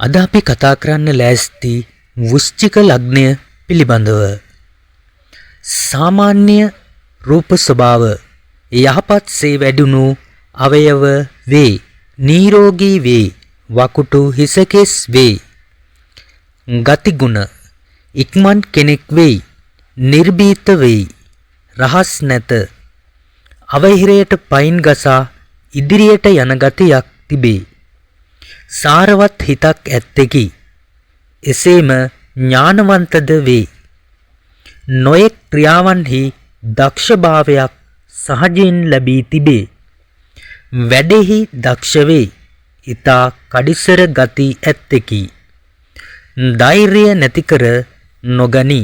අද අපි කතා කරන්න ලෑස්ති වෘශ්චික ලග්නය පිළිබඳව. සාමාන්‍ය රූප ස්වභාව යහපත්සේ වැඩුණු අවයව වේ. නිරෝගී වේ. වකුටු හිසකෙස් වේ. ගතිගුණ ඉක්මන් කෙනෙක් වෙයි. නිර්භීත වෙයි. රහස් නැත. අවහිරයට පයින් ගසා ඉදිරියට යන ගතියක් තිබේ. සාරවත් හිතක් ඇත්තෙකි. එසේම ඥානවන්තද වේ. නොයෙක් ක්‍රියාවන්හි දක්ෂභාවයක් සහජයෙන් ලැබී තිබේ. වැඩෙහි දක්ෂ වේ. ඊතා කඩිසර ගති ඇත්තෙකි. ධෛර්යය නැති කර නොගනි.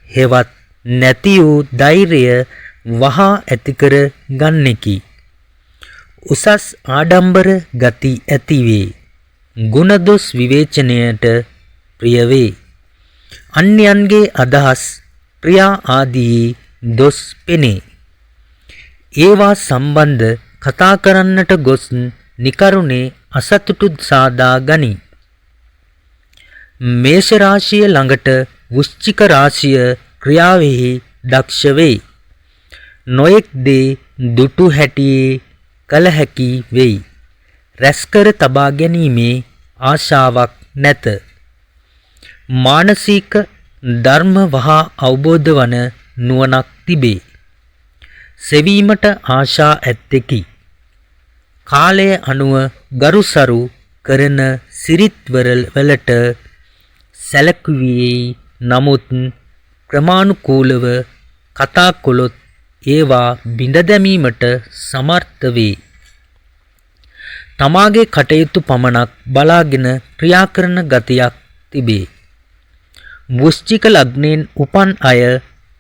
හෙවත් නැති වූ ධෛර්යය වහා ඇති කර ගන්නෙකි. උසස් ආඩම්බර ගති ඇති වේ. ගුණදොස් විවේචනයට ප්‍රිය වේ. අන්‍යයන්ගේ අදහස් ක්‍රියා ආදී දොස් පෙනේ. ඒවා සම්බන්ධ කතා කරන්නට ගොස් නිකරුණේ අසතුටු සාදා ගනී. මේෂ රාශිය ළඟට වෘශ්චික රාශිය ක්‍රියාවෙහි දක්ෂ වේ. නොයෙක් දේ දුටු හැටියේ කල හැකි වෙයි. රැස්කර තබා ගැනීමේ ආශාවක් නැත. මානසික ධර්ම වහා අවබෝධ වන නුවණක් තිබේ. සෙවීමට ආශා ඇත්තෙකි. කාලය අනුව ගරුසරු කරන සිරිත්වලට සැලකුවේ. නමුත් ක්‍රමානුකූලව කතා කළොත් ඒවා බිඳ දැමීමට සමර්ථ වේ. තමාගේ කටයුතු පමණක් බලාගෙන ක්‍රියා කරන ගතියක් තිබේ. වෘශ්චික ලග්නයෙන් උපන් අය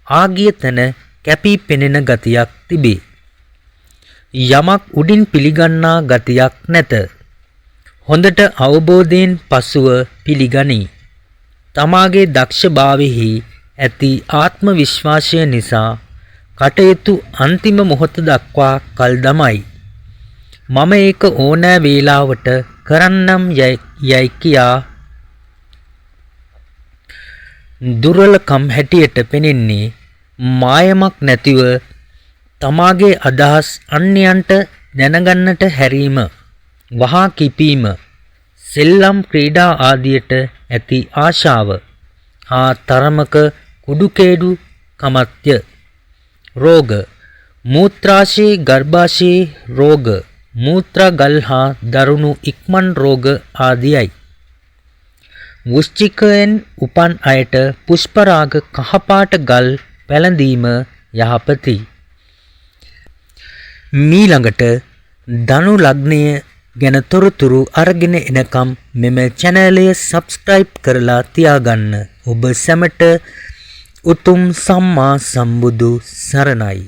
ආගිය තැන කැපී පෙනෙන ගතියක් තිබේ. යමක් උඩින් පිළිගන්නා ගතියක් නැත. හොඳට අවබෝධයෙන් පසුව පිළිගනී. තමාගේ දක්ෂභාවෙහි ඇති ආත්ම විශ්වාසය නිසා කටයුතු අන්තිම මොහොත දක්වා කල් දමයි. මම ඒක ඕනෑ වේලාවට කරන්නම් යයි කියා දුර්වලකම් හැටියට පෙනෙන්නේ. මායමක් නැතිව තමාගේ අදහස් අන්‍යයන්ට දැනගන්නට හැරීම, වහා කිපීම, සෙල්ලම් ක්‍රීඩා ආදියට ඇති ආශාව හා තරමක කුඩුකේඩු කමත්ය. රෝග මූත්‍රාශය ගර්භාශයේ රෝග, මූත්‍රා ගල් හා දරුණු ඉක්මන් රෝග ආදියයි. වෘශ්චිකයෙන් උපන් අයට පුෂ්පරාග කහපාට ගල් පැළඳීම යහපති. මීළඟට ධනු ලග්නය ගැන තොරතුරු අරගෙන එනකම් මෙම චැනලය සබ්ස්ක්‍රයිබ් කරලා තියාගන්න. ඔබ සැමට උතුම් සම්මා සම්බුදු සරණයි.